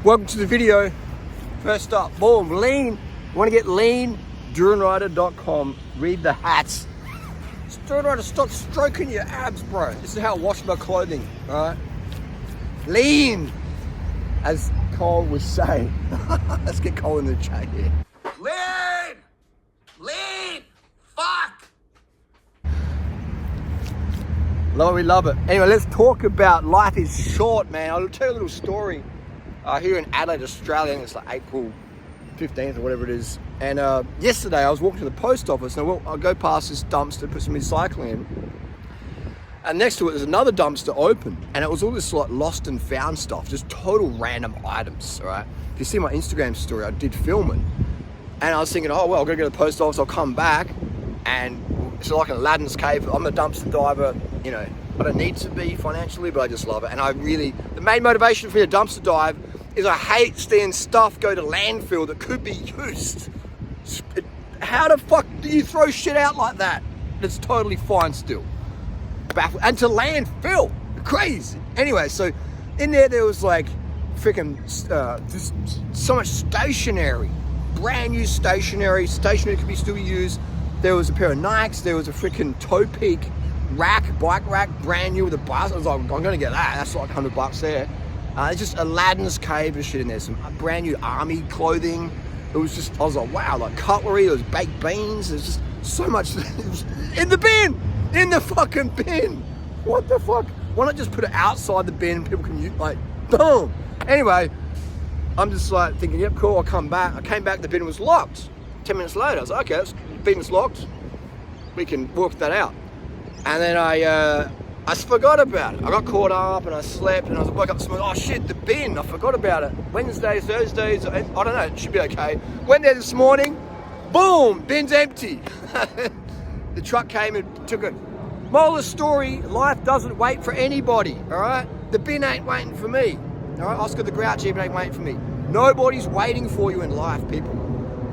Welcome to the video. First up, boom, lean. Want to get lean? Durianrider.com. Read the hats. Durianrider, stop stroking your abs, bro. This is how I wash my clothing, alright? Lean, as Cole was saying. Let's get Cole in the chat here. Lean! Lean! Fuck! We love it. Anyway, let's talk about life is short, man. I'll tell you a little story. Here in Adelaide, Australia, I think it's like April 15th or whatever it is. And yesterday I was walking to the post office and I'll go past this dumpster, put some recycling in. And next to it there's another dumpster open. And it was all this like lost and found stuff, just total random items, all right? If you see my Instagram story, I did film it. And I was thinking, oh, well, I'll go to the post office, I'll come back. And it's like an Aladdin's cave. I'm a dumpster diver, you know. I don't need to be financially, but I just love it. And the main motivation for me to dumpster dive is I hate seeing stuff go to landfill that could be used. How the fuck do you throw shit out like that? It's totally fine still. Baffled. And to landfill, crazy. Anyway, so in there was like freaking just so much stationery, brand new stationery that could be still used. There was a pair of Nikes, there was a freaking Toe Peak bike rack, brand new with a bus. I was like, I'm gonna get that. That's like $100 there. It's just Aladdin's cave and shit in there. Some brand new army clothing. It was just, I was like, wow, like cutlery, there was baked beans. There's just so much in the bin, in the fucking bin. What the fuck? Why not just put it outside the bin and people can use, like, boom. Anyway, I'm just like thinking, yep, cool, I'll come back. I came back, the bin was locked. 10 minutes later, I was like, okay, the bin's locked. We can work that out. And then I forgot about it. I got caught up and I slept and I woke up this morning, oh shit, the bin, I forgot about it. Wednesdays, Thursdays, I don't know, it should be okay. Went there this morning, boom, bin's empty. The truck came and took it. Moral of the story, life doesn't wait for anybody, all right? The bin ain't waiting for me, all right? Oscar the Grouch even ain't waiting for me. Nobody's waiting for you in life, people,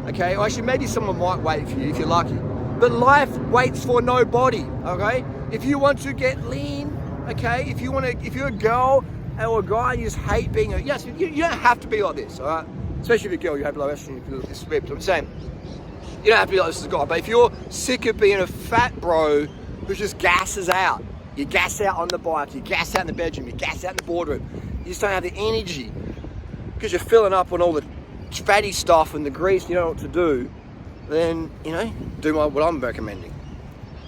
okay? Or actually, maybe someone might wait for you if you're lucky. But life waits for nobody, okay? If you want to get lean, okay? If you're a girl or a guy and you just hate being yes, you don't have to be like this, all right? Especially if you're a girl, you have low estrogen, you feel this ripped. I'm saying, you don't have to be like this as a guy, but if you're sick of being a fat bro who just gasses out, you gas out on the bike, you gas out in the bedroom, you gas out in the boardroom, you just don't have the energy because you're filling up on all the fatty stuff and the grease, you don't know what to do, then, you know, do what I'm recommending.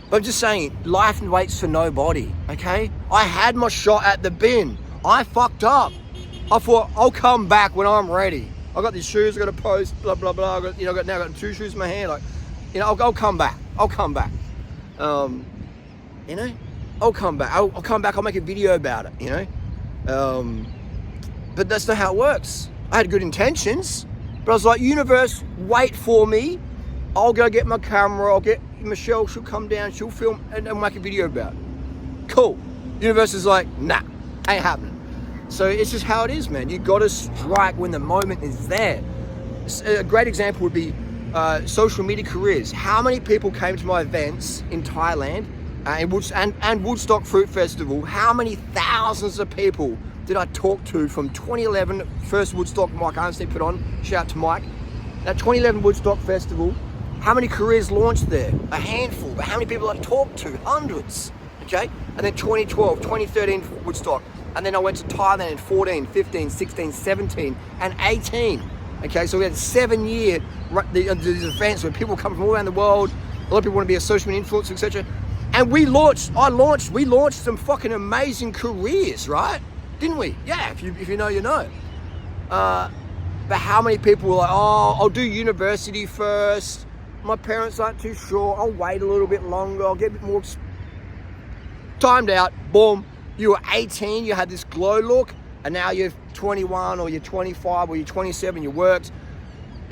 But I'm just saying, life waits for nobody, okay? I had my shot at the bin. I fucked up. I thought, I'll come back when I'm ready. I got these shoes, I got a post, blah, blah, blah. I got now got 2 shoes in my hand. Like, you know, I'll come back. I'll come back. You know, I'll come back. I'll come back, I'll make a video about it, you know? But that's not how it works. I had good intentions, but I was like, universe, wait for me. I'll go get my camera, Michelle, she'll come down, she'll film and make a video about it. Cool. Universe is like, nah, ain't happening. So it's just how it is, man. You gotta strike when the moment is there. A great example would be social media careers. How many people came to my events in Thailand and Woodstock Fruit Festival? How many thousands of people did I talk to from 2011, first Woodstock Mike Arnstein put on, shout out to Mike. That 2011 Woodstock Festival, how many careers launched there? A handful, but how many people I talked to? Hundreds, okay? And then 2012, 2013 Woodstock. And then I went to Thailand in 14, 15, 16, 17, and 18. Okay, so we had a 7-year these events where people come from all around the world. A lot of people want to be a social media influencer, etc. And we launched some fucking amazing careers, right? Didn't we? Yeah, if you know, you know. But how many people were like, oh, I'll do university first. My parents aren't too sure. I'll wait a little bit longer. I'll get a bit more timed out. Boom. You were 18. You had this glow look. And now you're 21 or you're 25 or you're 27. You worked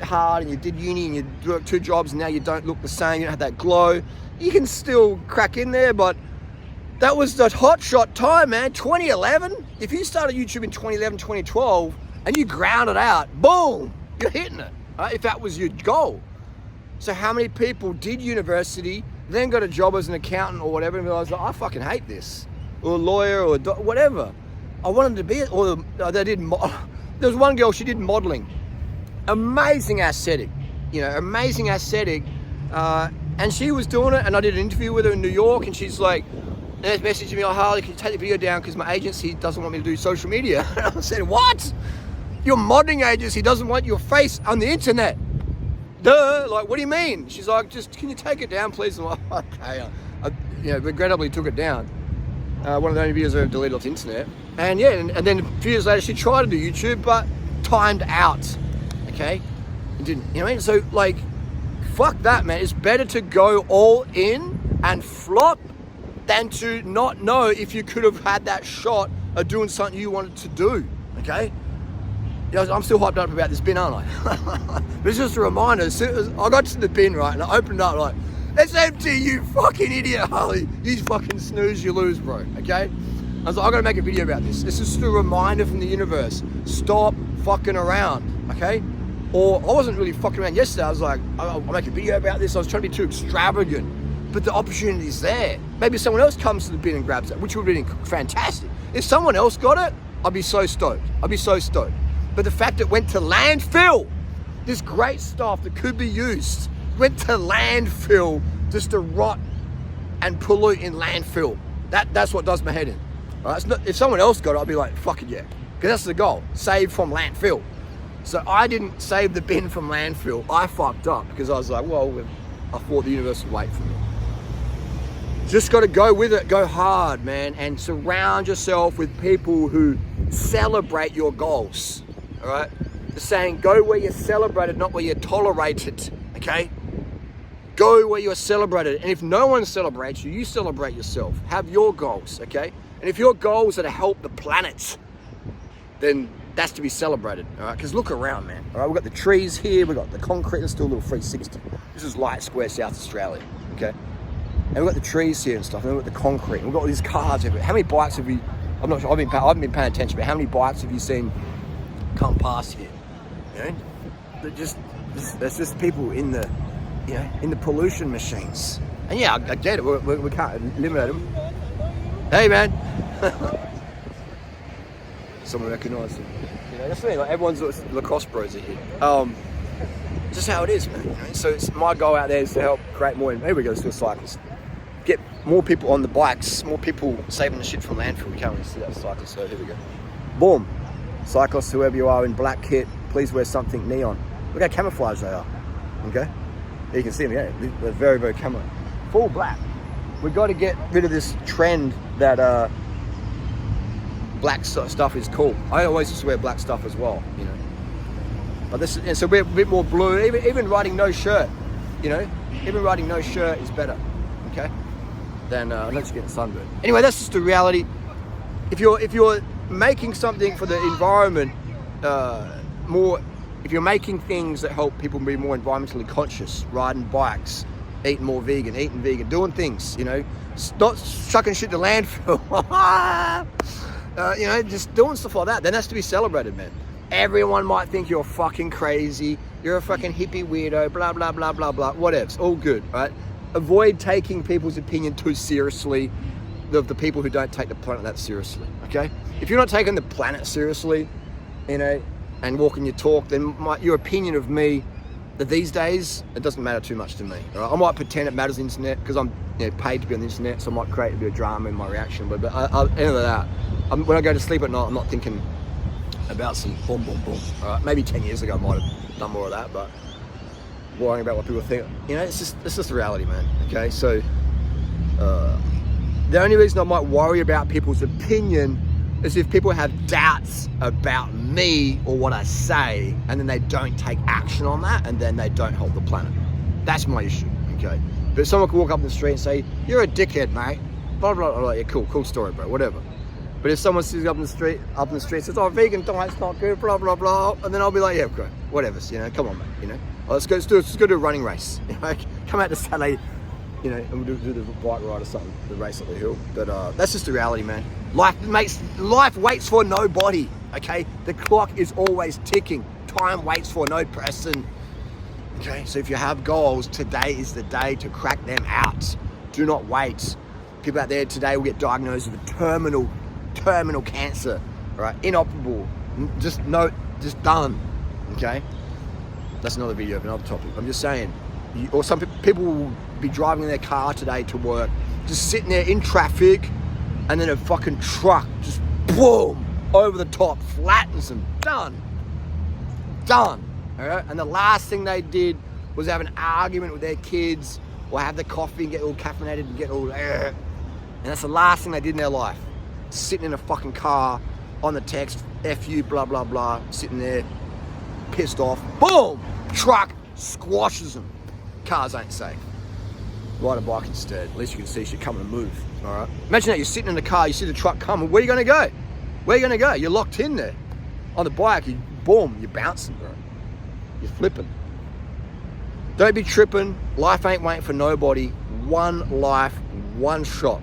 hard and you did uni and you worked 2 jobs. And now you don't look the same. You don't have that glow. You can still crack in there. But that was the hot shot time, man. 2011. If you started YouTube in 2011, 2012 and you ground it out, boom, you're hitting it. Right? If that was your goal. So how many people did university, then got a job as an accountant or whatever, and realized, like, I fucking hate this, or a lawyer, or whatever. I wanted to be, or they did there was one girl, she did modeling. Amazing aesthetic, amazing aesthetic. And she was doing it, and I did an interview with her in New York, and she's like, messaging me, oh, Harley, can you take the video down because my agency doesn't want me to do social media? And I said, what? Your modeling agency doesn't want your face on the internet? Duh, like, what do you mean? She's like, can you take it down, please? I'm like, okay. I regrettably took it down. One of the only videos I ever deleted off the internet. And yeah, and then a few years later, she tried to do YouTube, but timed out, okay? It didn't, you know what I mean? So, like, fuck that, man. It's better to go all in and flop than to not know if you could have had that shot of doing something you wanted to do, okay? I'm still hyped up about this bin, aren't I? But it's just a reminder. I got to the bin, right, and I opened it up like, it's empty, you fucking idiot, Harley. You fucking snooze, you lose, bro, okay? I was like, I gotta make a video about this. This is just a reminder from the universe. Stop fucking around, okay? Or I wasn't really fucking around yesterday. I was like, I'll make a video about this. I was trying to be too extravagant. But the opportunity's there. Maybe someone else comes to the bin and grabs it, which would have been fantastic. If someone else got it, I'd be so stoked. But the fact it went to landfill, this great stuff that could be used, went to landfill just to rot and pollute in landfill. That's what does my head in. Right? If someone else got it, I'd be like, fucking yeah. Because that's the goal, save from landfill. So I didn't save the bin from landfill. I fucked up because I was like, well, I thought the universe would wait for me. Just got to go with it, go hard, man, and surround yourself with people who celebrate your goals, all right? The saying, go where you're celebrated, not where you're tolerated, okay? Go where you're celebrated, and if no one celebrates you, you celebrate yourself. Have your goals, okay? And if your goals are to help the planet, then that's to be celebrated, all right? Because look around, man, all right? We've got the trees here, we've got the concrete, let's do a little 360. This is Light Square, South Australia, okay? And we've got the trees here and stuff, and we've got the concrete, and we've got all these cars everywhere. How many bikes have we, I'm not sure, I haven't been paying attention, but how many bikes have you seen come past here? You know? There's just people in the, in the pollution machines. And yeah, I get it, we can't eliminate them. Hey, man. Someone recognised him. That's the thing, like everyone's lacrosse bros are here. Just how it is, man. So my goal out there is to help create more, here we go, let's do a cyclist. Get more people on the bikes, more people saving the shit from landfill. We can't really see that cyclist, so here we go. Boom. Cyclists, whoever you are in black kit, please wear something neon. Look how camouflage they are, okay? You can see them, yeah, they're very, very camo. Full black. We've got to get rid of this trend that black stuff is cool. I always used to wear black stuff as well, But this, and so we're a bit more blue, even riding no shirt, even riding no shirt is better, okay? Than let's get sunburned. Anyway, that's just the reality. If you're making something for the environment if you're making things that help people be more environmentally conscious, riding bikes, eating vegan, doing things, not chucking shit to landfill, just doing stuff like that, then that's to be celebrated, man. Everyone might think you're fucking crazy, you're a fucking hippie weirdo, blah, blah, blah, blah, blah, whatever. It's all good, right? Avoid taking people's opinion too seriously, the people who don't take the planet that seriously, okay? If you're not taking the planet seriously, and walking your talk, then your opinion of me, that these days, it doesn't matter too much to me, all right? I might pretend it matters on the internet, because I'm paid to be on the internet, so I might create a bit of drama in my reaction, but at the end of that, when I go to sleep at night, I'm not thinking about some boom, boom, boom, all right? Maybe 10 years ago I might have done more of that, but worrying about what people think, it's just the reality, man, okay? So, the only reason I might worry about people's opinion is if people have doubts about me or what I say, and then they don't take action on that, and then they don't help the planet. That's my issue, okay? But if someone can walk up the street and say, you're a dickhead, mate, blah, blah, blah, yeah, cool story, bro, whatever. But if someone sits up in the street and says, oh, vegan diet's not good, blah, blah, blah, and then I'll be like, yeah, great, whatever, come on, mate, let's go do a running race, come out to Saturday, and we'll do the bike ride or something, the race up the hill. But that's just the reality, man. Life waits for nobody, okay? The clock is always ticking. Time waits for no person, okay? So if you have goals, today is the day to crack them out. Do not wait. People out there today will get diagnosed with terminal cancer, right? Inoperable. Just just done. Okay? That's another video of another topic. I'm just saying, or some people will be driving in their car today to work, just sitting there in traffic, and then a fucking truck just boom over the top, flattens them. Done. All right? And the last thing they did was have an argument with their kids, or have the coffee and get all caffeinated and get all and that's the last thing they did in their life. Sitting in a fucking car on the text, F you, blah, blah, blah, sitting there, pissed off. Boom! Truck squashes them. Cars ain't safe. Ride a bike instead. At least you can see shit coming and move. All right? Imagine that you're sitting in the car, you see the truck coming. Where are you going to go? Where are you going to go? You're locked in there. On the bike, boom, you're bouncing, bro. You're flipping. Don't be tripping. Life ain't waiting for nobody. One life, one shot.